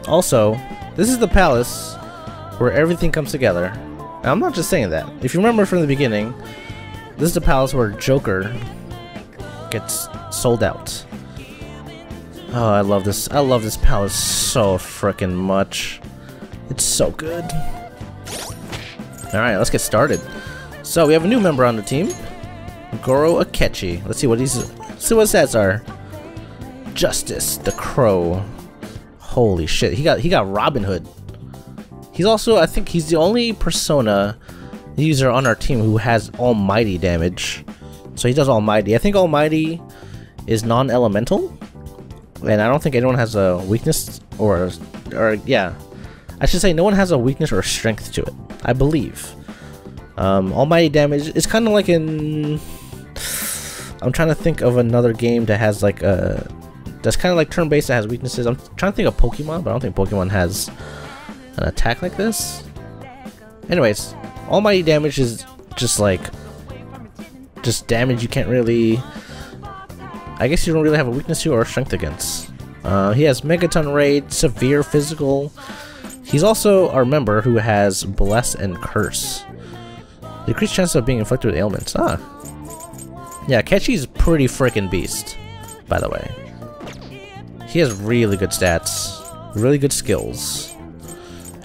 Also, this is the palace where everything comes together. Now, I'm not just saying that. If you remember from the beginning, this is the palace where Joker gets sold out. Oh, I love this. I love this palace so freaking much. It's so good. Alright, let's get started. So, we have a new member on the team. Goro Akechi. Let's see what his stats are. Justice, the Crow. Holy shit, he got Robin Hood. He's also, I think he's the only persona user on our team who has Almighty damage. So he does Almighty. I think Almighty is non-elemental. And I don't think anyone has a weakness or yeah. I should say no one has a weakness or strength to it, I believe. Almighty damage is kind of like in... I'm trying to think of another game that has like a... That's kind of like turn-based that has weaknesses. I'm trying to think of Pokemon, but I don't think Pokemon has an attack like this. Anyways, Almighty damage is just like... Just damage you can't really... I guess you don't really have a weakness to or a strength against. He has Megaton Raid, Severe Physical. He's also our member who has Bless and Curse. Decreased chance of being inflicted with ailments. Ah. Yeah, Akechi's pretty freaking beast, by the way. He has really good stats, really good skills.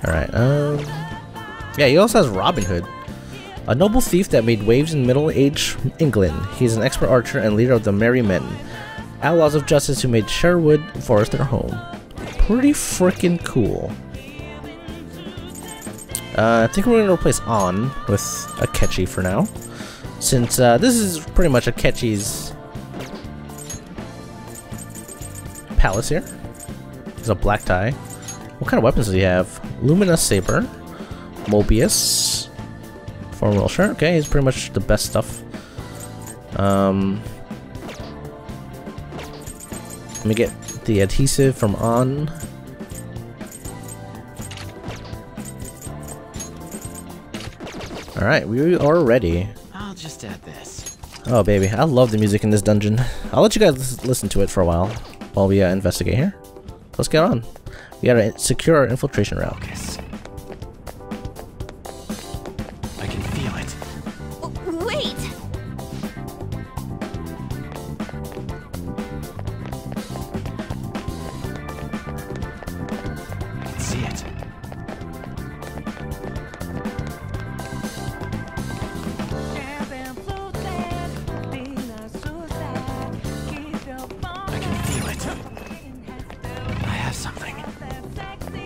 Alright, yeah, he also has Robin Hood. A noble thief that made waves in middle-aged England. He's an expert archer and leader of the Merry Men. Outlaws of justice who made Sherwood Forest their home. Pretty freaking cool. I think we're going to replace On with Akechi for now. Since this is pretty much Akechi's palace here. He's a black tie. What kind of weapons does he have? Luminous Saber. Mobius. Formidable Shirt. Okay, he's pretty much the best stuff. Let me get the adhesive from On. Alright, we are ready. I'll just add this. Oh baby, I love the music in this dungeon. I'll let you guys listen to it for a while we investigate here. Let's get on. We gotta secure our infiltration route. Focus. I can feel it. Wait! I can see it. I can feel it. I have something. I can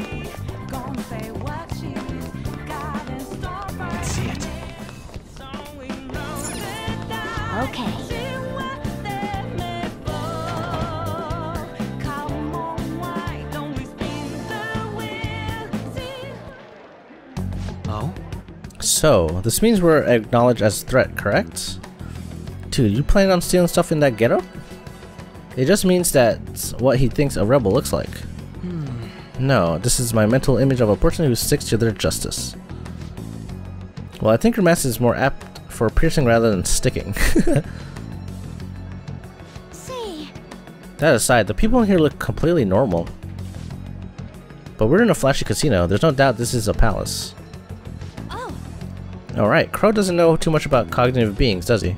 see it. Okay. Oh? So, this means we're acknowledged as threat, correct? Dude, you planning on stealing stuff in that ghetto? It just means that's what he thinks a rebel looks like. No, this is my mental image of a person who sticks to their justice. Well, I think your mask is more apt for piercing rather than sticking. See. That aside, the people in here look completely normal. But we're in a flashy casino. There's no doubt this is a palace. Oh. Alright, Crow doesn't know too much about cognitive beings, does he?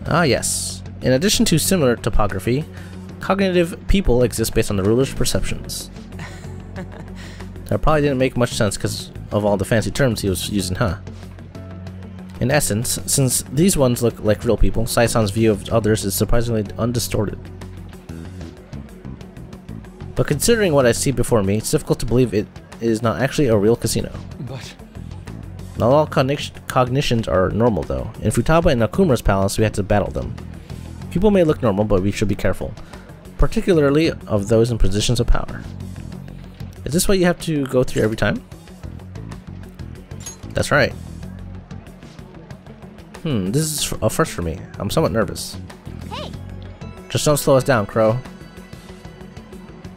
Ah, yes. In addition to similar topography, cognitive people exist based on the ruler's perceptions. That probably didn't make much sense because of all the fancy terms he was using, huh? In essence, since these ones look like real people, Saison's view of others is surprisingly undistorted. But considering what I see before me, it's difficult to believe it is not actually a real casino. But Not all cognitions are normal though. In Futaba and Nakamura's palace, we had to battle them. People may look normal, but we should be careful. Particularly of those in positions of power. Is this what you have to go through every time? That's right. This is a first for me. I'm somewhat nervous. Hey. Just don't slow us down, Crow.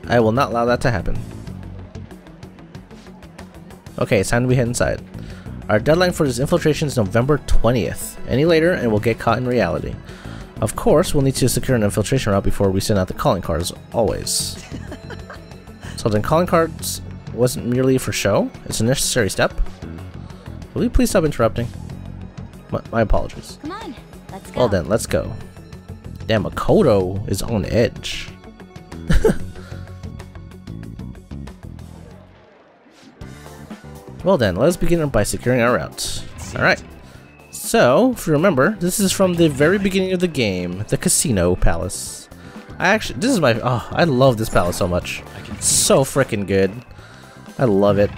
I will not allow that to happen. Okay, it's time to head inside. Our deadline for this infiltration is November 20th. Any later and we'll get caught in reality. Of course, we'll need to secure an infiltration route before we send out the calling cards, always. So So then calling cards wasn't merely for show, it's a necessary step. Will you please stop interrupting? My apologies. Come on, let's go. Well then, let's go. Damn, Makoto is on edge. Well then, let us begin by securing our routes. Alright. So, if you remember, this is from the very beginning of the game, the Casino Palace. This is my, oh, I love this palace so much. It's so freaking good. I love it.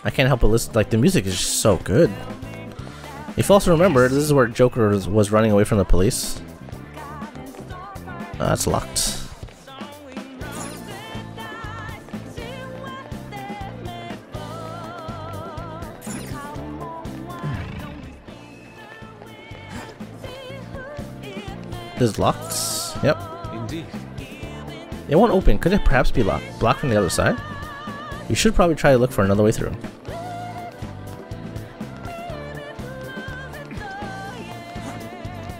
I can't help but listen, like, the music is just so good. If you also remember, this is where Joker was running away from the police. That's locked. This is locked. Yep. Indeed. It won't open. Could it perhaps be locked? Blocked from the other side? You should probably try to look for another way through.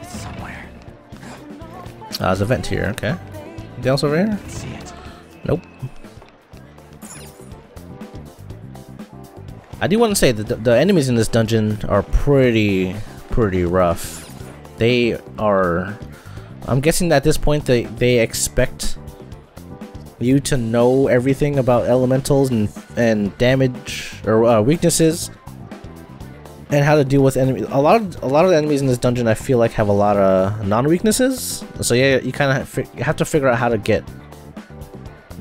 It's somewhere. There's a vent here. Okay. Anything else over here? See it. Nope. I do want to say that the enemies in this dungeon are pretty rough. They are. I'm guessing that at this point they expect you to know everything about elementals and damage or weaknesses and how to deal with enemies. A lot of the enemies in this dungeon I feel like have a lot of non-weaknesses. So yeah, you kind of have to figure out how to get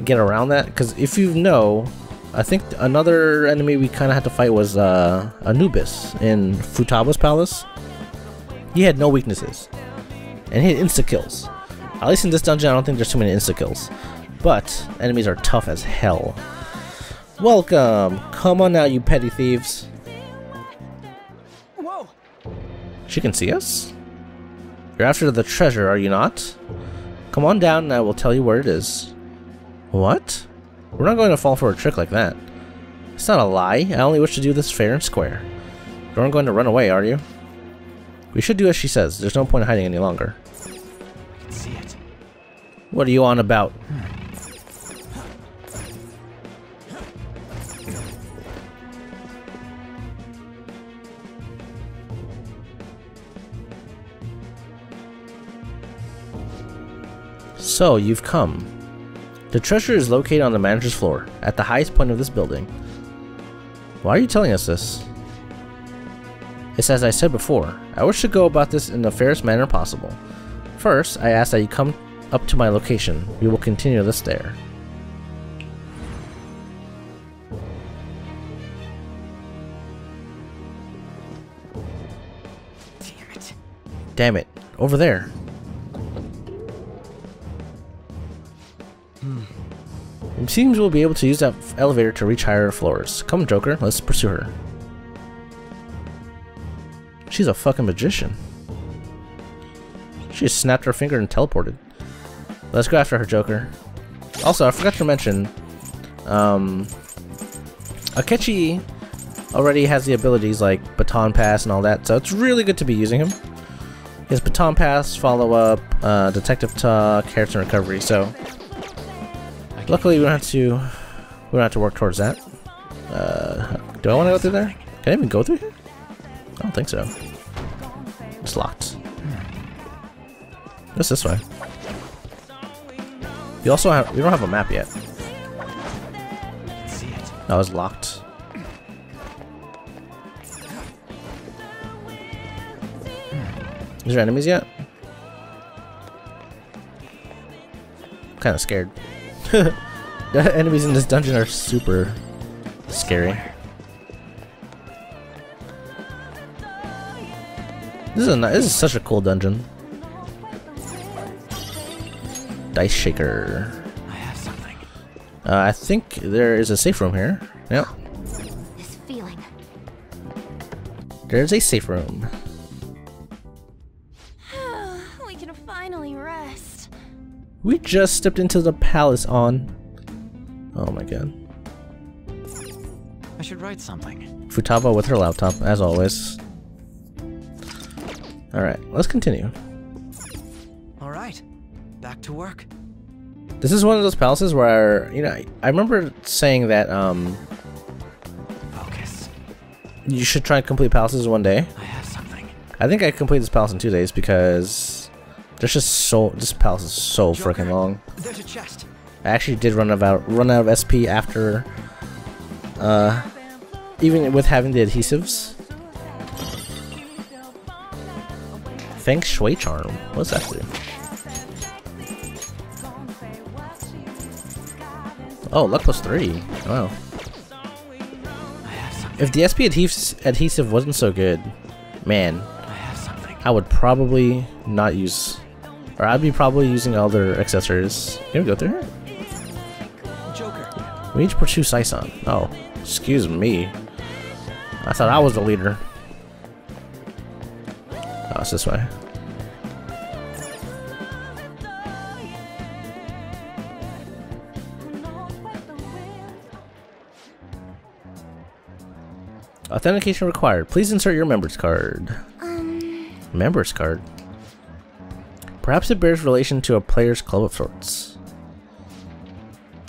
around that. Because if you know, I think another enemy we kind of had to fight was Anubis in Futaba's palace. He had no weaknesses. And he had insta-kills. At least in this dungeon, I don't think there's too many insta-kills. But enemies are tough as hell. Welcome! Come on now, you petty thieves. Whoa! She can see us? You're after the treasure, are you not? Come on down and I will tell you where it is. What? We're not going to fall for a trick like that. It's not a lie. I only wish to do this fair and square. You aren't going to run away, are you? We should do as she says. There's no point in hiding any longer. I can see it. What are you on about? So, you've come. The treasure is located on the manager's floor, at the highest point of this building. Why are you telling us this? It's as I said before, I wish to go about this in the fairest manner possible. First, I ask that you come up to my location. We will continue this there. Damn it. Damn it. Over there. It seems we'll be able to use that elevator to reach higher floors. Come, Joker, let's pursue her. She's a fucking magician. She just snapped her finger and teleported. Let's go after her, Joker. Also, I forgot to mention, Akechi already has the abilities like Baton Pass and all that, so it's really good to be using him. He has Baton Pass, Follow Up, Detective Talk, Character Recovery, so luckily we don't have to work towards that. Do I want to go through there? Can I even go through here? I don't think so. It's locked. What's this way? We don't have a map yet. See it. No, it's locked. Is there enemies yet? I'm kinda scared. The enemies in this dungeon are super scary. This is such a cool dungeon. Dice shaker. I have something. I think there is a safe room here. Yep. This feeling. There's a safe room. We can finally rest. We just stepped into the palace on. Oh my god. I should write something. Futaba with her laptop, as always. Alright, let's continue. to work. This is one of those palaces where, you know, I remember saying that Focus. you should try and complete palaces one day. I have something. I think I completed this palace in 2 days because there's just this palace is so freaking long. There's a chest. I actually did run out of SP after, even with having the adhesives. Feng Shui Charm. What's that do? Oh, luck +3. Wow. If the SP adhesive wasn't so good, man, I would probably not use, or I'd be probably using other accessories. Can we go through here? Joker. We need to pursue Saison. Oh, excuse me. I thought I was the leader. Oh, it's this way. Authentication required. Please insert your members card. Members card? Perhaps it bears relation to a player's club of sorts.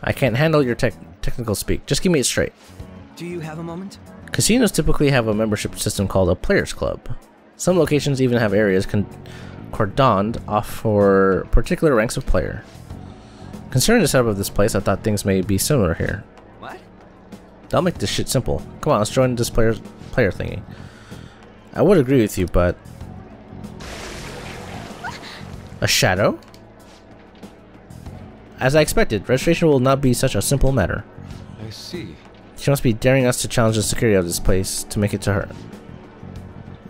I can't handle your technical speak. Just give me it straight. Do you have a moment? Casinos typically have a membership system called a player's club. Some locations even have areas cordoned off for particular ranks of player. Considering the setup of this place, I thought things may be similar here. What? I'll make this shit simple. Come on, let's join this player thingy. I would agree with you, but a shadow? As I expected, registration will not be such a simple matter. I see. She must be daring us to challenge the security of this place to make it to her.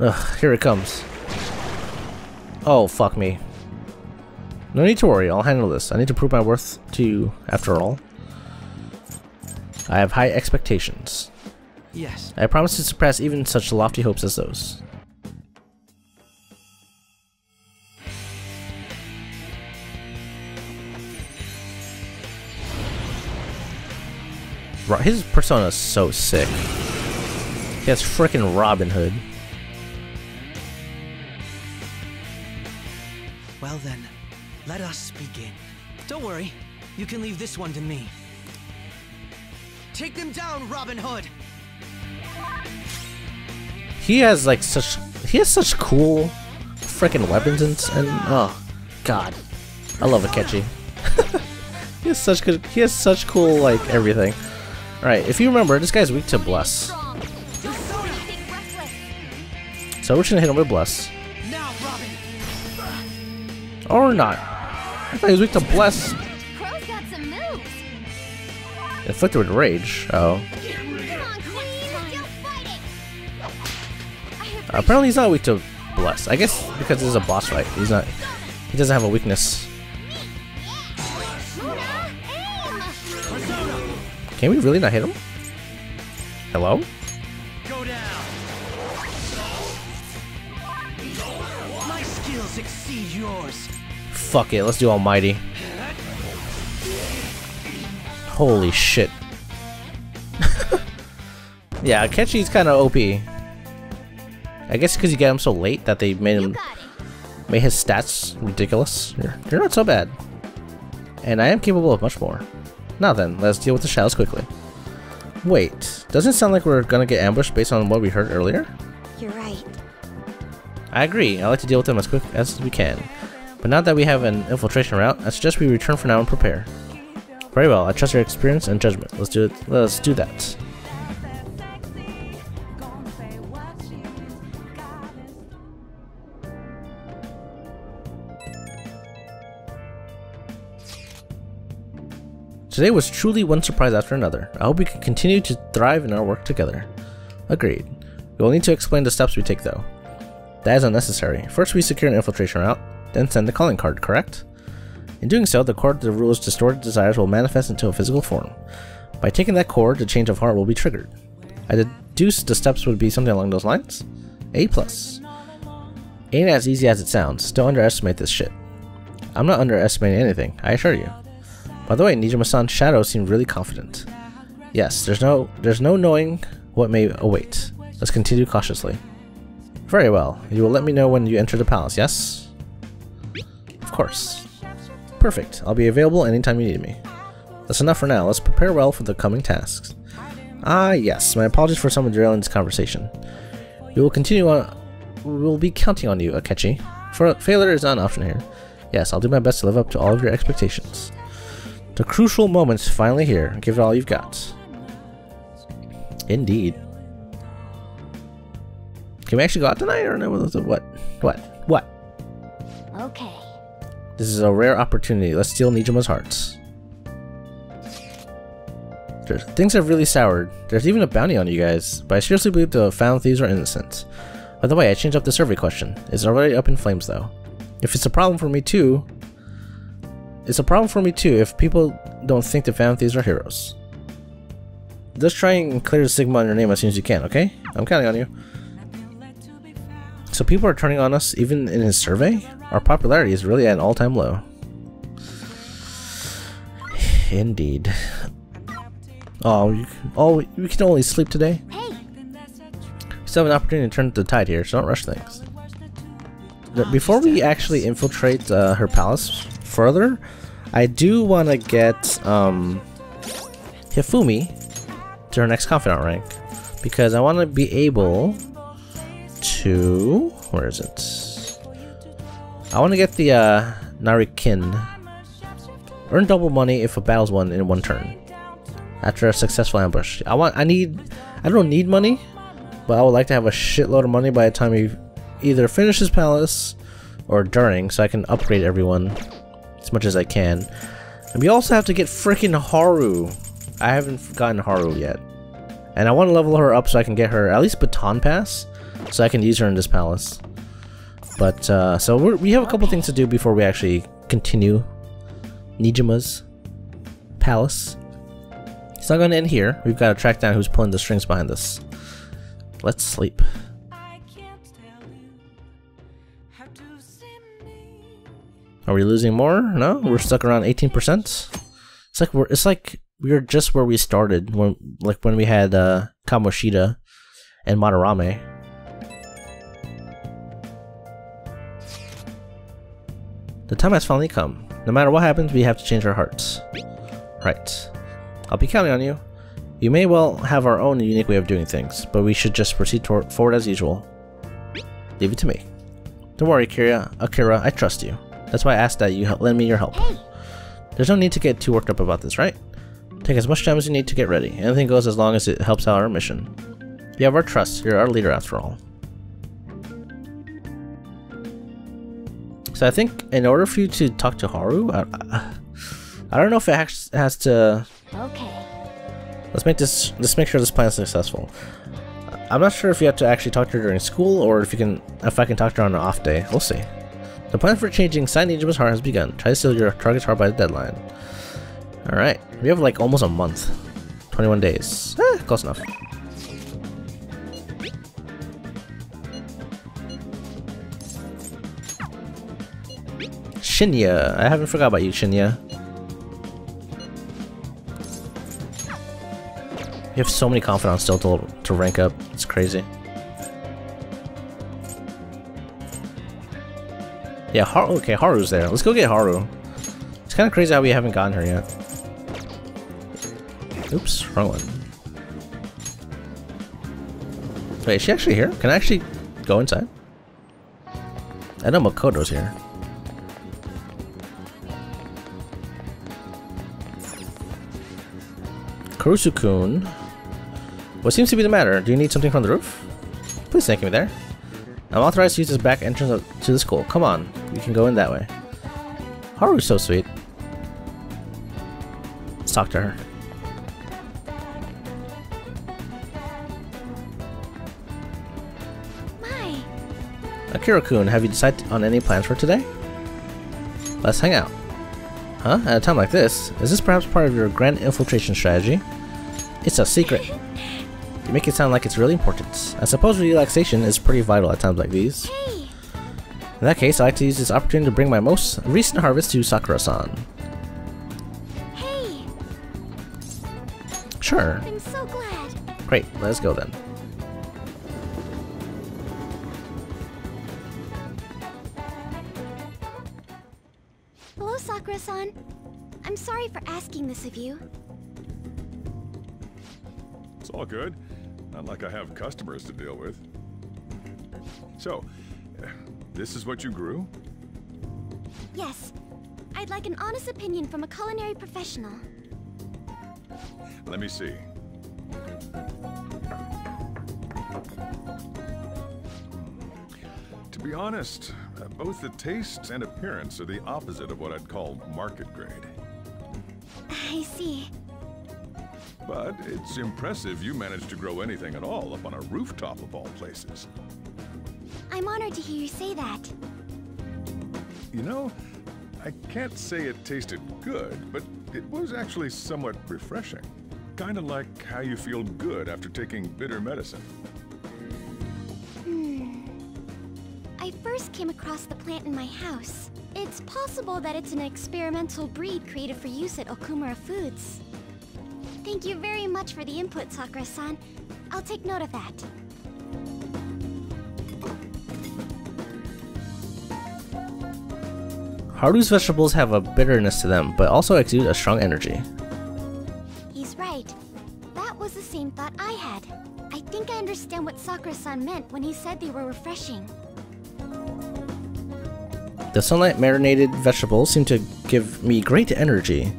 Ugh, here it comes. Oh, fuck me. No need to worry, I'll handle this. I need to prove my worth to you, after all. I have high expectations. Yes. I promise to surpass even such lofty hopes as those. His persona is so sick. He has frickin' Robin Hood. Well then, let us begin. Don't worry, you can leave this one to me. Take them down, Robin Hood! He has such cool frickin' weapons and oh god. I love Akechi. He has such cool like everything. Alright, if you remember, this guy's weak to Bless. So we're just gonna hit him with Bless. Now, Robin. Or not. I thought he was weak to Bless. Crow's got some moves. Inflicted with Rage. Oh. Come on, Queen, still fighting. Apparently he's not weak to Bless. I guess because this is a boss fight. He doesn't have a weakness. Can we really not hit him? Hello? Go down. My skills exceed yours. Fuck it, let's do Almighty. Holy shit. Yeah, Akechi's kind of OP. I guess because you get him so late that they made his stats ridiculous. You're not so bad. And I am capable of much more. Now then, let's deal with the shadows quickly. Wait, doesn't it sound like we're gonna get ambushed based on what we heard earlier? You're right. I agree, I like to deal with them as quick as we can. But now that we have an infiltration route, I suggest we return for now and prepare. Very well, I trust your experience and judgment. Let's do it. Let's do that. Today was truly one surprise after another. I hope we can continue to thrive in our work together. Agreed. We will need to explain the steps we take though. That is unnecessary. First we secure an infiltration route, then send the calling card, correct? In doing so, the cord to the ruler's distorted desires will manifest into a physical form. By taking that cord, the change of heart will be triggered. I deduced the steps would be something along those lines. A+. Ain't as easy as it sounds. Don't underestimate this shit. I'm not underestimating anything, I assure you. By the way, Nijima-san's shadow seemed really confident. Yes, there's no knowing what may await. Let's continue cautiously. Very well. You will let me know when you enter the palace, yes? Of course. Perfect. I'll be available anytime you need me. That's enough for now. Let's prepare well for the coming tasks. Ah, yes. My apologies for some derailing this conversation. We will continue on. We will be counting on you, Akechi. Failure is not an option here. Yes, I'll do my best to live up to all of your expectations. The crucial moment's finally here. Give it all you've got. Indeed. Can we actually go out tonight or no? What? Okay. This is a rare opportunity. Let's steal Nijima's hearts. Things have really soured. There's even a bounty on you guys, but I seriously believe the found thieves are innocent. By the way, I changed up the survey question. It's already up in flames though. If it's a problem for me too, if people don't think the found thieves are heroes. Just try and clear the stigma on your name as soon as you can, okay? I'm counting on you. So people are turning on us even in his survey? Our popularity is really at an all-time low. Indeed. Oh, we can only sleep today? Hey. We still have an opportunity to turn the tide here, so don't rush things. Before we actually infiltrate her palace further, I do want to get Hifumi to her next confidant rank, because I want to be able to... where is it? I want to get the Narikin. Earn double money if a battle's won in one turn after a successful ambush. I don't need money, but I would like to have a shitload of money by the time he either finishes palace or during, so I can upgrade everyone as much as I can. And we also have to get freaking Haru. I haven't gotten Haru yet, and I want to level her up so I can get her at least baton pass, so I can use her in this palace. But so we have a couple things to do before we actually continue Nijima's palace. It's not going to end here. We've got to track down who's pulling the strings behind this. Let's sleep. Are we losing more? No, we're stuck around 18%. It's like we're just where we started when we had Kamoshida and Madarame. The time has finally come. No matter what happens, we have to change our hearts. Right. I'll be counting on you. You may well have our own unique way of doing things, but we should just proceed forward as usual. Leave it to me. Don't worry, Akira, I trust you. That's why I asked that you lend me your help. Hey. There's no need to get too worked up about this, right? Take as much time as you need to get ready. Anything goes as long as it helps out our mission. You have our trust. You're our leader after all. So I think in order for you to talk to Haru, I don't know if it has to... Okay. Let's make sure this plan is successful. I'm not sure if you have to actually talk to her during school, or if I can talk to her on an off day. We'll see. The plan for changing Sai Nijima's heart has begun. Try to steal your target's heart by the deadline. Alright. We have like almost a month. 21 days. Close enough. Shinya. I haven't forgot about you, Shinya. You have so many confidants still to rank up. It's crazy. Yeah, okay, Haru's there. Let's go get Haru. It's kind of crazy how we haven't gotten her yet. Oops, wrong one. Wait, is she actually here? Can I actually go inside? I know Makoto's here. Kurusu-kun. What seems to be the matter? Do you need something from the roof? Please take me there. I'm authorized to use this back entrance to the school. Come on, we can go in that way. Haru's so sweet. Let's talk to her. My. Akira-kun, have you decided on any plans for today? Let's hang out. Huh? At a time like this? Is this perhaps part of your grand infiltration strategy? It's a secret. You make it sound like it's really important. I suppose relaxation is pretty vital at times like these. Hey. In that case, I'd like to use this opportunity to bring my most recent harvest to Sakura-san. Hey. Sure. I'm so glad. Great, let's go then. Hello, Sakura-san. I'm sorry for asking this of you. It's all good. Not like I have customers to deal with. So, this is what you grew? Yes. I'd like an honest opinion from a culinary professional. Let me see. To be honest, both the taste and appearance are the opposite of what I'd call market grade. I see. But it's impressive you managed to grow anything at all up on a rooftop of all places. I'm honored to hear you say that. You know, I can't say it tasted good, but it was actually somewhat refreshing. Kind of like how you feel good after taking bitter medicine. I first came across the plant in my house. It's possible that it's an experimental breed created for use at Okumura Foods. Thank you very much for the input, Sakura-san. I'll take note of that. Haru's vegetables have a bitterness to them, but also exude a strong energy. He's right. That was the same thought I had. I think I understand what Sakura-san meant when he said they were refreshing. The sunlight marinated vegetables seem to give me great energy.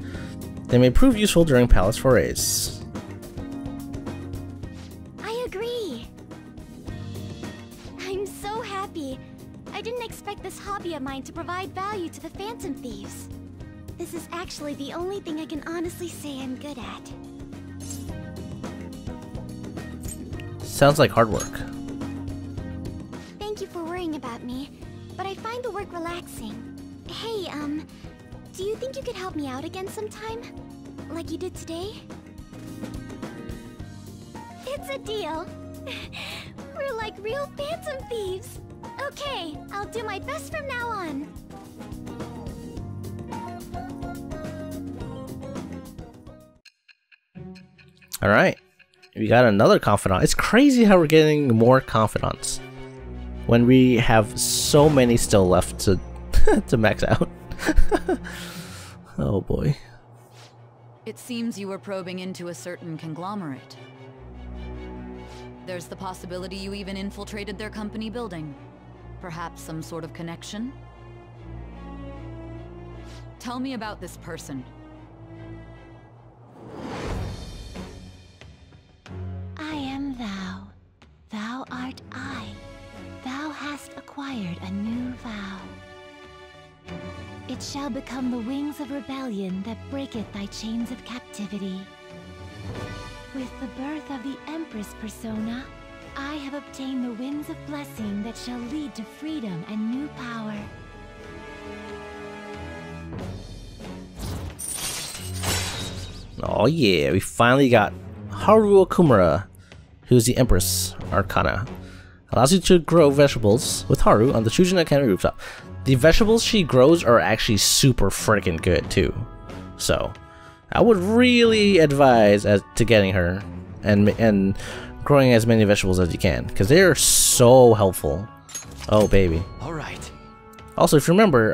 They may prove useful during palace forays. I agree. I'm so happy. I didn't expect this hobby of mine to provide value to the Phantom Thieves. This is actually the only thing I can honestly say I'm good at. Sounds like hard work. Thank you for worrying about me, but I find the work relaxing. Hey, do you think you could help me out again sometime? Like you did today? It's a deal. We're like real Phantom Thieves. Okay, I'll do my best from now on. Alright, we got another confidant. It's crazy how we're getting more confidants when we have so many still left to to max out. Oh boy. It seems you were probing into a certain conglomerate. There's the possibility you even infiltrated their company building. Perhaps some sort of connection? Tell me about this person. I am thou. Thou art I. Thou hast acquired a new vow. It shall become the wings of rebellion that breaketh thy chains of captivity. With the birth of the Empress persona, I have obtained the winds of blessing that shall lead to freedom and new power. Oh yeah, we finally got Haru Okumura, who's the Empress Arcana. Allows you to grow vegetables with Haru on the Shujin Academy rooftop. The vegetables she grows are actually super freaking good too. So, I would really advise to getting her and growing as many vegetables as you can, because they are so helpful. Oh baby. Alright. Also, if you remember,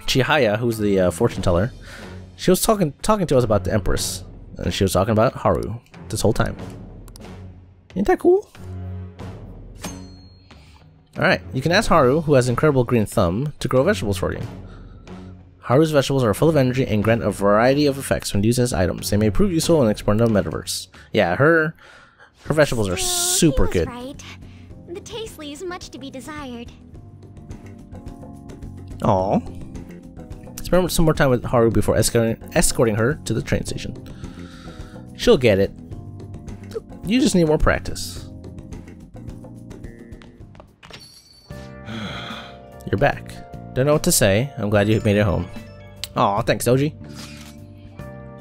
Chihaya, who's the fortune teller, she was talking to us about the Empress, and she was talking about Haru this whole time. Ain't that cool? Alright, you can ask Haru, who has an incredible green thumb, to grow vegetables for you. Haru's vegetables are full of energy and grant a variety of effects when used as items. They may prove useful in exploring the metaverse. Yeah, her vegetables are super good. Right. The taste leaves much to be desired. Aww. Let's spend some more time with Haru before escorting her to the train station. She'll get it. You just need more practice. You're back. Don't know what to say. I'm glad you made it home. Aw, thanks, Doji.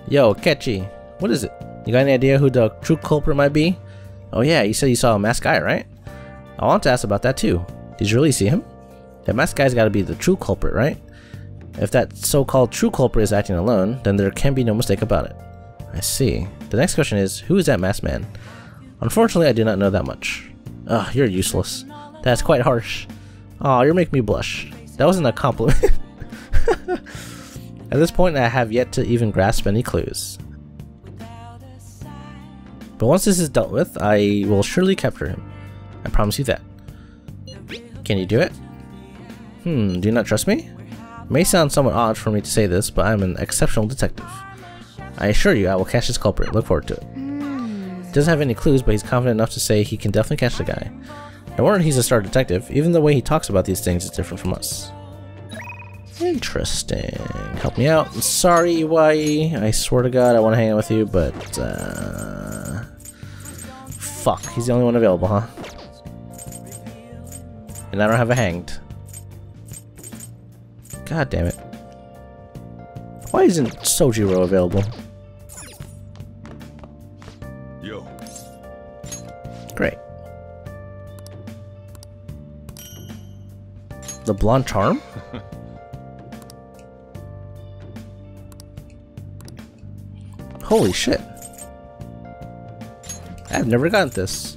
Yo, Akechi. What is it? You got any idea who the true culprit might be? Oh yeah, you said you saw a masked guy, right? I want to ask about that too. Did you really see him? That masked guy's gotta be the true culprit, right? If that so-called true culprit is acting alone, then there can be no mistake about it. I see. The next question is, who is that masked man? Unfortunately, I do not know that much. Ugh, you're useless. That's quite harsh. Aw, you're making me blush. That wasn't a compliment. At this point, I have yet to even grasp any clues. But once this is dealt with, I will surely capture him. I promise you that. Can you do it? Do you not trust me? It may sound somewhat odd for me to say this, but I'm an exceptional detective. I assure you I will catch this culprit. Look forward to it. He doesn't have any clues, but he's confident enough to say he can definitely catch the guy. No wonder he's a star detective. Even the way he talks about these things is different from us. Interesting. Help me out. I'm sorry, Iwai. I swear to God I want to hang out with you, but fuck, he's the only one available, huh? And I don't have a hanged. God damn it. Why isn't Sojiro available? Yo. Great. The blonde charm? Holy shit. I've never gotten this.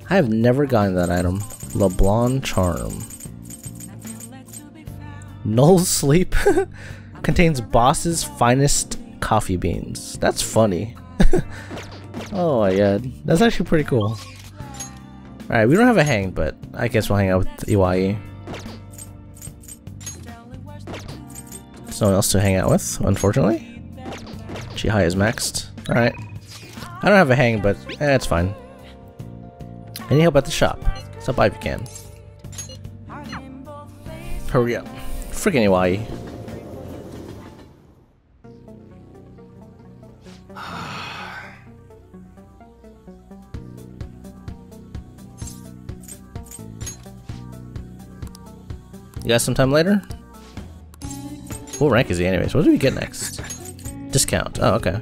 I have never gotten that item. LeBlanc Charm. Null Sleep contains boss's finest coffee beans. That's funny. Oh my god. That's actually pretty cool. Alright, we don't have a hang, but I guess we'll hang out with Iwai. There's no one else to hang out with, unfortunately. Chihai is maxed. Alright. I don't have a hang, but it's fine. Any help at the shop? Stop by if you can. Hurry up. Freaking Iwai. You got some time later? What rank is he anyways? What do we get next? Discount. Oh, okay.